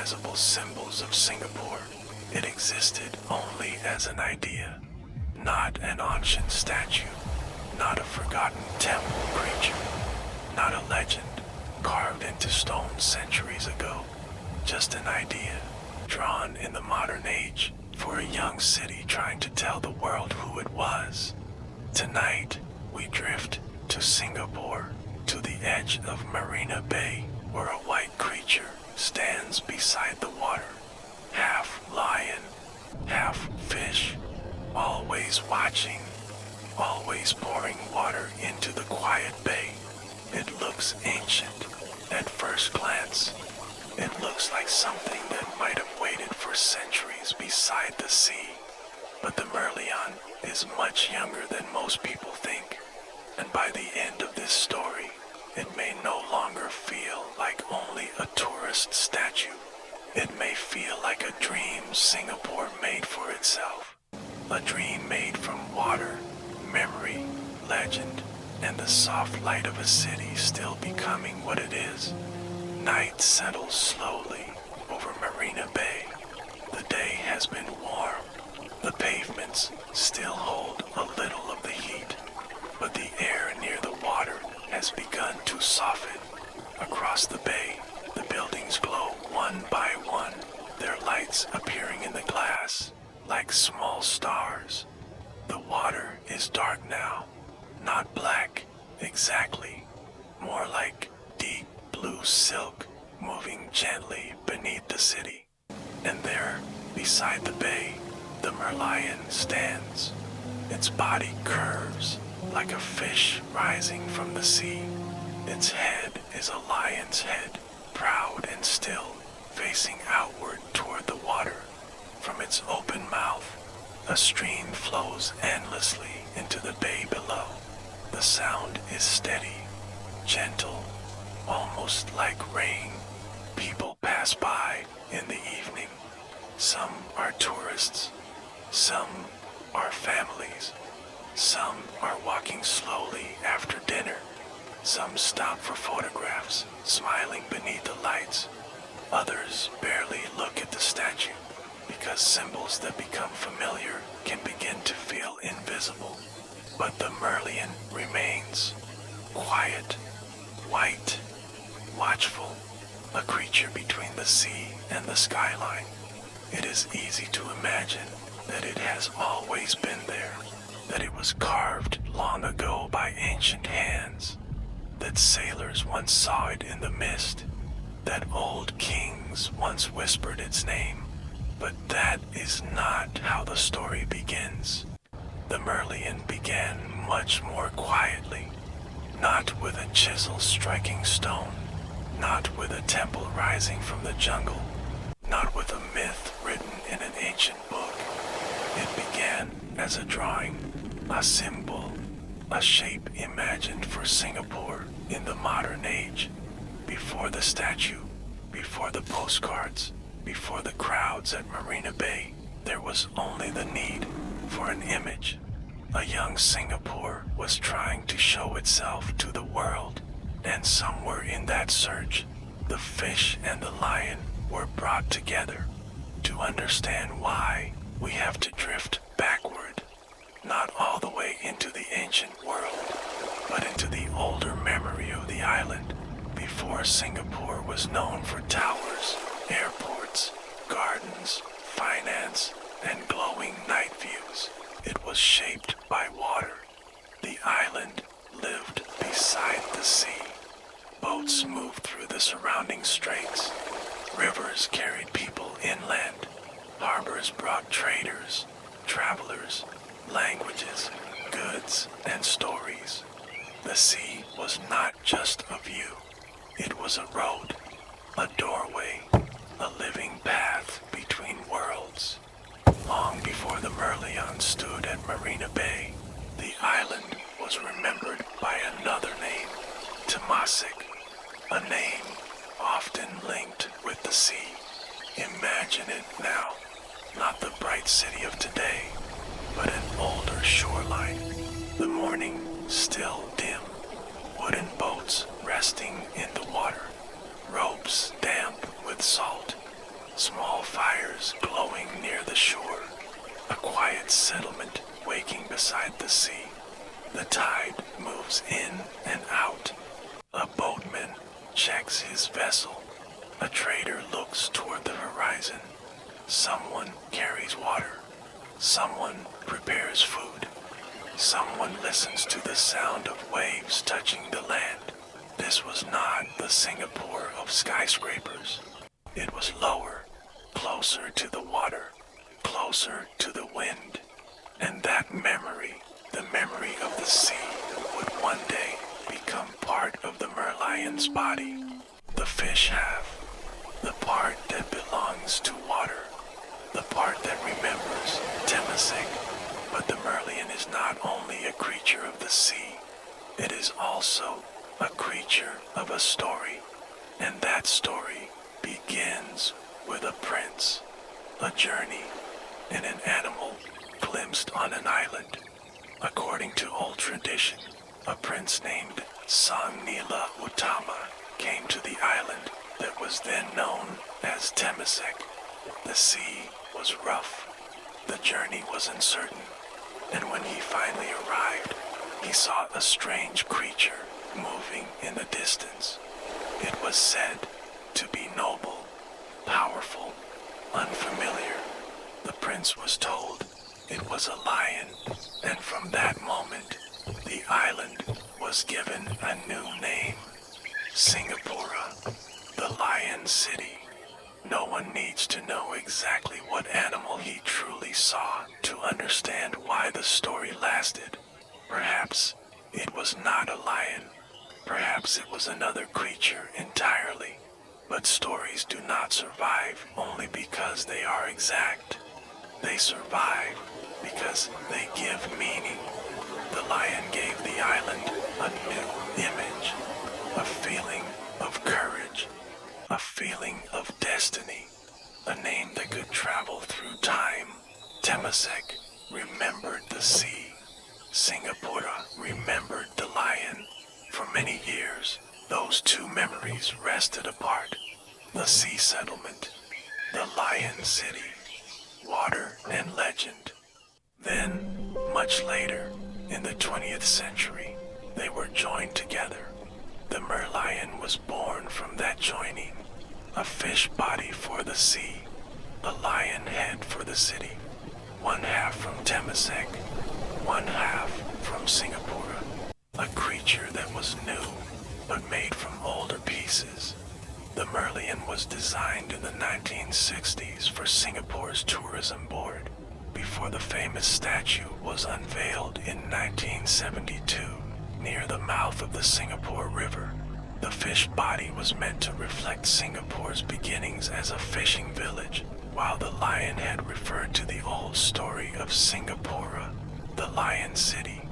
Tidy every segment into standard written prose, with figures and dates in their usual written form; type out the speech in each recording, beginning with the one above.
recognizable symbols of Singapore. It existed only as an idea, not an ancient statue, not a forgotten temple creature, not a legend carved into stone centuries ago. Just an idea, drawn in the modern age for a young city trying to tell the world who it was. Tonight, we drift to Singapore, to the edge of Marina Bay, where a white creature stands beside the water, half lion, half fish, always watching, always pouring water into the quiet bay. It looks ancient at first glance. It looks like something that might have waited for centuries beside the sea. But the Merlion is much younger than most people think. And by the end of this story, it may no longer feel like only a tourist statue. It may feel like a dream Singapore made for itself. A dream made from water, memory, legend, and the soft light of a city still becoming what it is. Night settles slowly over Marina Bay. The day has been warm. The pavements still hold a little of the heat, but the air near the water has begun to soften. Across the bay, the buildings glow one by one, their lights appearing in the glass like small stars. The water is dark now, not black exactly, more like deep blue silk moving gently beneath the city. And there, beside the bay, the Merlion stands. Its body curves like a fish rising from the sea. Its head is a lion's head, proud and still, facing outward toward the water. From its open mouth, a stream flows endlessly into the bay below. The sound is steady, gentle, almost like rain. People pass by in the evening. Some are tourists, some are families, some are walking slowly after dinner. Some stop for photographs, smiling beneath the lights. Others barely look at the statue, because symbols that become familiar can begin to feel invisible. But the Merlion remains quiet, white, watchful, a creature between the sea and the skyline. It is easy to imagine that it has always been there, that it was carved long ago by ancient hands, that sailors once saw it in the mist, that old kings once whispered its name. But that is not how the story begins. The Merlion began much more quietly, not with a chisel striking stone, not with a temple rising from the jungle, not with a myth written in an ancient book. It began as a drawing, a symbol, a shape imagined for Singapore in the modern age. Before the statue, before the postcards, before the crowds at Marina Bay, there was only the need for an image. A young Singapore was trying to show itself to the world, and somewhere in that search, the fish and the lion were brought together. To understand why, we have to drift backward, not all the way into the ancient world, but into the older memory of the island, before Singapore was known for towers, airports, gardens, finance, and glowing night views. It was shaped by water. The island lived beside the sea. Boats moved through the surrounding straits. Rivers carried people inland. Harbors brought traders, travelers, languages, goods, and stories. The sea was not just a view. It was a road, a doorway, a living path between worlds. Long before the Merlion stood at Marina Bay, the island was remembered by another name, Temasek, a name often linked with the sea. Imagine it now, not the bright city of today, but an older shoreline, the morning still dim, wooden boats resting in the water, ropes damp with salt, Small fires glowing near the shore. A quiet settlement waking beside the sea. The tide moves in and out. A boatman checks his vessel. A trader looks toward the horizon. Someone carries water. Someone prepares food. Someone listens to the sound of waves touching the land. This was not the Singapore of skyscrapers. It was lower, closer to the water, closer to the wind. And that memory, the memory of the sea, would one day become part of the Merlion's body. The fish have the part that belongs to water, the part that remembers Temasek. But the Merlion is not only a creature of the sea, it is also a creature of a story. And that story begins with a prince, a journey, and an animal glimpsed on an island. According to old tradition, a prince named Sangnila Utama came to the island that was then known as Temasek. The sea was rough, the journey was uncertain, and when he finally arrived, he saw a strange creature moving in the distance. It was said to be noble, powerful, unfamiliar. The prince was told it was a lion, and from that moment, the island was given a new name, Singapura, the Lion City. No one needs to know exactly what animal he truly saw to understand why the story lasted. Perhaps it was not a lion. Perhaps it was another creature entirely. But stories do not survive only because they are exact. They survive because they give meaning. The lion gave the island a new image, a feeling of courage, a feeling of destiny, a name that could travel through time. Temasek remembered the sea. Singapura remembered the lion. For many years, those two memories rested apart. The sea settlement, the Lion City, water and legend. Then, much later, in the 20th century, they were joined together. The Merlion was born from that joining. A fish body for the sea, a lion head for the city. One half from Temasek, one half from Singapura. A creature that was new, but made from older pieces. The Merlion was designed in the 1960s for Singapore's tourism board, before the famous statue was unveiled in 1972 near the mouth of the Singapore River. The fish body was meant to reflect Singapore's beginnings as a fishing village, while the lion head referred to the old story of Singapura, the Lion City.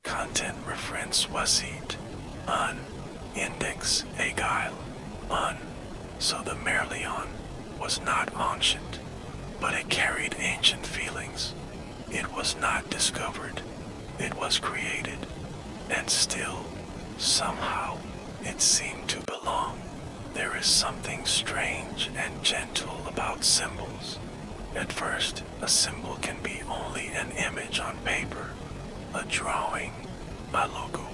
Content reference wasit, un, index agile, un. So the Merlion was not ancient, but it carried ancient feelings. It was not discovered, it was created, and still, somehow, it seemed to belong. There is something strange and gentle about symbols. At first, a symbol can be only an image on paper, a drawing, a logo,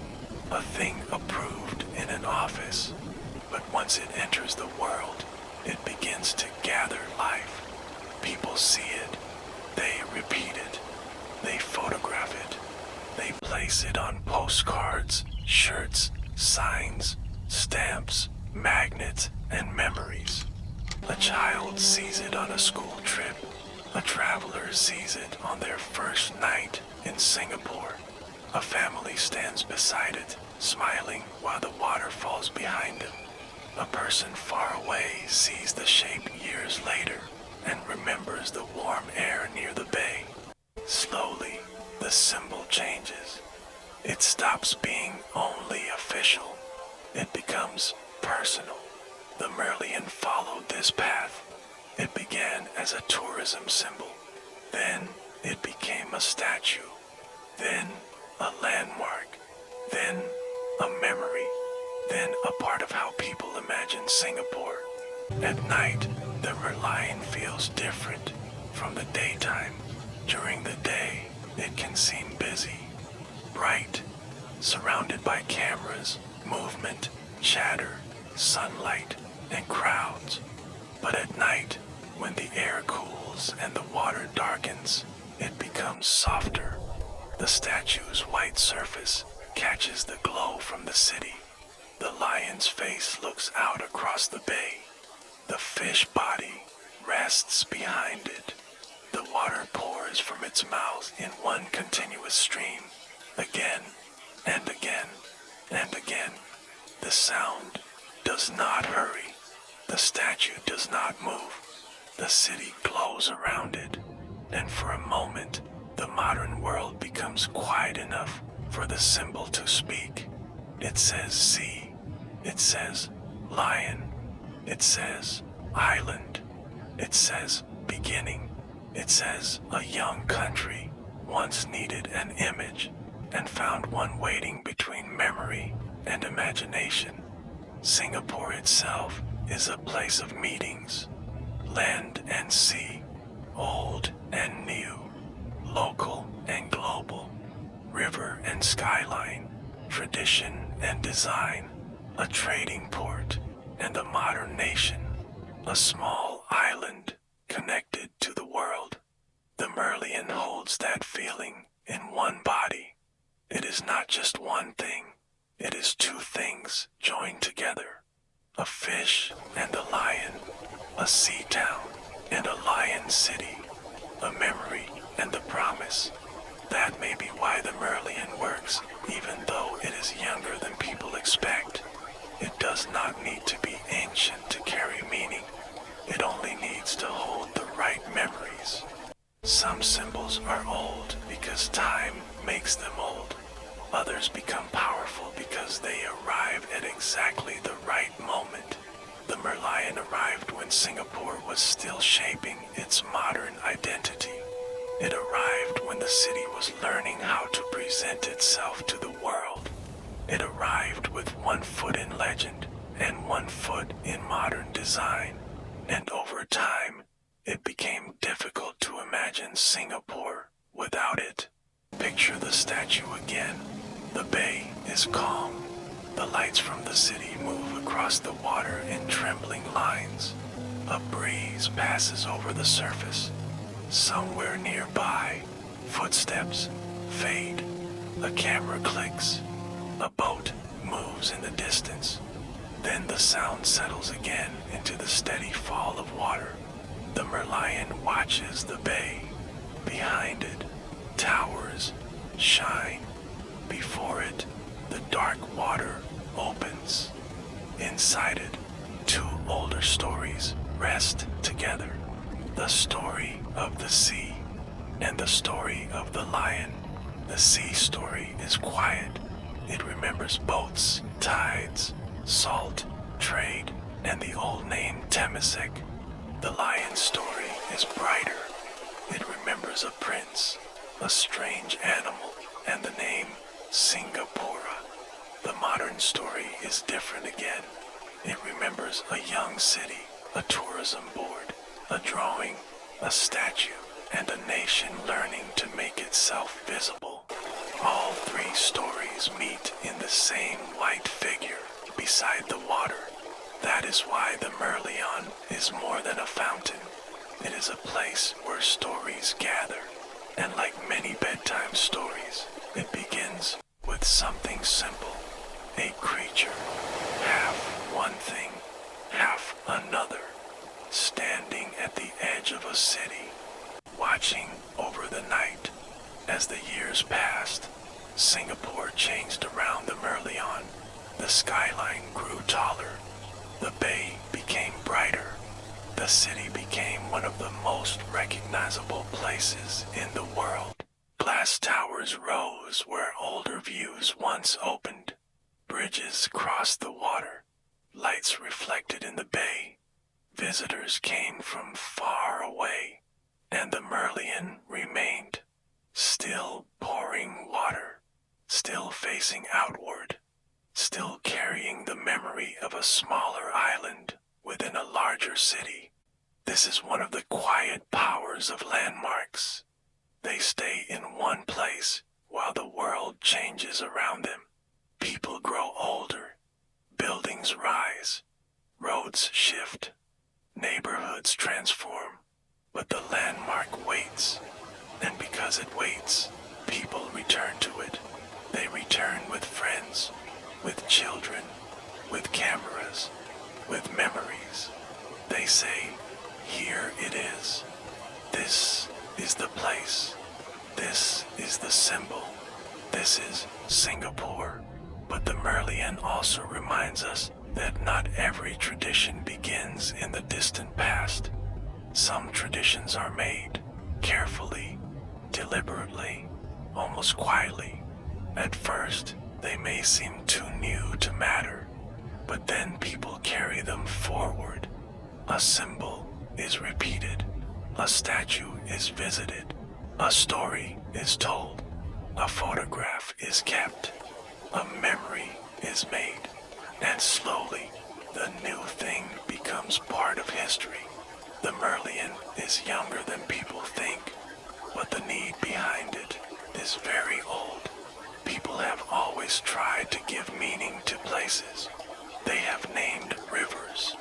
a thing approved in an office. But once it enters the world, it begins to gather life. People see it, they repeat it, they photograph it, they place it on postcards, shirts, signs, stamps, magnets, and memories. A child sees it on a school trip. A traveler sees it on their first night in Singapore. A family stands beside it, smiling while the water falls behind them. A person far away sees the shape years later and remembers the warm air near the bay. Slowly, the symbol changes. It stops being only official. It becomes personal. The Merlion followed this path. It began as a tourism symbol. Then it became a statue. Then a landmark. Then a memory. Then a part of how people imagine Singapore. At night, the Merlion feels different from the daytime. During the day, it can seem busy, bright, surrounded by cameras, movement, chatter, sunlight, and crowds. But at night, when the air cools and the water darkens, it becomes softer. The statue's white surface catches the glow from the city. The lion's face looks out across the bay. The fish body rests behind it. The water pours from its mouth in one continuous stream, again and again and again. The sound does not hurry. The statue does not move. The city glows around it, and for a moment, the modern world becomes quiet enough for the symbol to speak. It says sea. It says lion. It says island. It says beginning. It says a young country once needed an image and found one waiting between memory and imagination. Singapore itself is a place of meetings, land and sea, old and new, local and global, river and skyline, tradition and design, a trading port and a modern nation, a small island connected to the world. The Merlion holds that feeling in one body. It is not just one thing, it is two things joined together. A fish and a lion, a sea town and a lion city, a memory and a promise. That may be why the Merlion works, even though it is younger than people expect. It does not need to be ancient to carry meaning. It only needs to hold the right memories. Some symbols are old because time makes them old. Others become powerful because they arrive at exactly the right moment. The Merlion arrived when Singapore was still shaping its modern identity. It arrived when the city was learning how to present itself to the world. It arrived with 1 foot in legend and 1 foot in modern design. And over time, it became difficult to imagine Singapore without it. Picture the statue again. The bay is calm. The lights from the city move across the water in trembling lines. A breeze passes over the surface. Somewhere nearby, footsteps fade. A camera clicks. A boat moves in the distance. Then the sound settles again into the steady fall of water. The Merlion watches the bay. Behind it, towers shine. Before it, the dark water opens. Inside it, 2 older stories rest together. The story of the sea and the story of the lion. The sea story is quiet. It remembers boats, tides, salt, trade, and the old name Temasek. The lion story is brighter. It remembers a prince, a strange animal, and the name Singapura. The modern story is different again. It remembers a young city, a tourism board, a drawing, a statue, and a nation learning to make itself visible. All 3 stories meet in the same white figure beside the water. That is why the Merlion is more than a fountain. It is a place where stories gather. And like many bedtime stories, it begins with something simple. A creature, half one thing, half another, standing at the edge of a city, watching over the night. As the years passed, Singapore changed around the Merlion. The skyline grew taller. The bay became brighter. The city became one of the most recognizable places in the world. Glass towers rose where older views once opened. Bridges crossed the water. Lights reflected in the bay. Visitors came from far away, and the Merlion remained, still pouring water, still facing outward, still carrying the memory of a smaller island within a larger city. This is one of the quiet powers of landmarks. They stay in one place while the world changes around them. People grow older, buildings rise, roads shift, neighborhoods transform, but the landmark waits. And because it waits, people return to it. They return with friends, with children, with cameras, with memories. They say, here it is. This is the place. This is the symbol. This is Singapore. But the Merlion also reminds us that not every tradition begins in the distant past. Some traditions are made carefully, deliberately, almost quietly. At first, they may seem too new to matter, but then people carry them forward. A symbol is repeated, a statue is visited, a story is told, a photograph is kept, a memory is made, and slowly the new thing becomes part of history. The Merlion is younger than people think, but the need behind it is very old. People have always tried to give meaning to places. They have named rivers,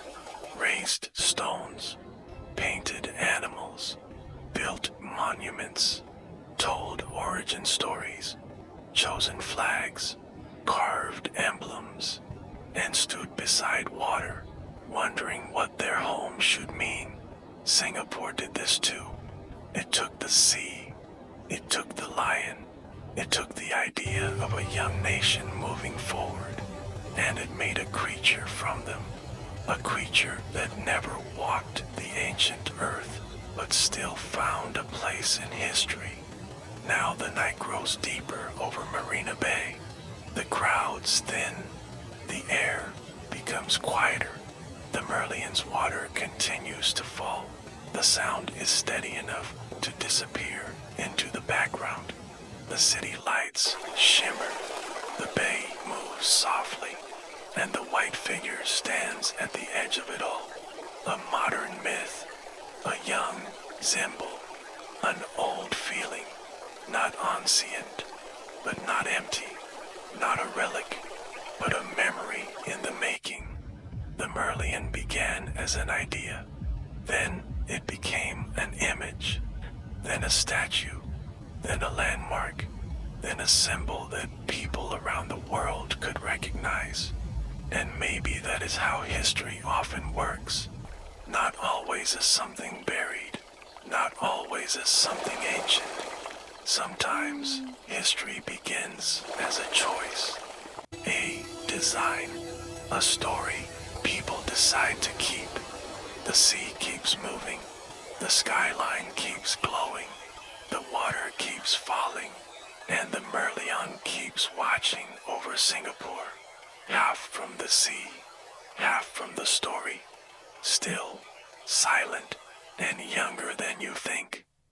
raised stones, painted animals, built monuments, told origin stories, chosen flags, carved emblems, and stood beside water, wondering what their home should mean. Singapore did this too. It took the sea, it took the lion, it took the idea of a young nation moving forward, and it made a creature from them. A creature that never walked the ancient earth, but still found a place in history. Now the night grows deeper over Marina Bay. The crowds thin. The air becomes quieter. The Merlion's water continues to fall. The sound is steady enough to disappear into the background. The city lights shimmer. The bay moves softly, and the white figure stands at the edge of it all. A modern myth, a young symbol, an old feeling, not ancient, but not empty, not a relic, but a memory in the making. The Merlion began as an idea, then it became an image, then a statue, then a landmark, then a symbol that people around the world could recognize. And maybe that is how history often works. Not always as something buried, not always as something ancient. Sometimes history begins as a choice, a design, a story people decide to keep. The sea keeps moving, the skyline keeps glowing, the water keeps falling, and the Merlion keeps watching over Singapore. Half from the sea, half from the story, still, silent, and younger than you think.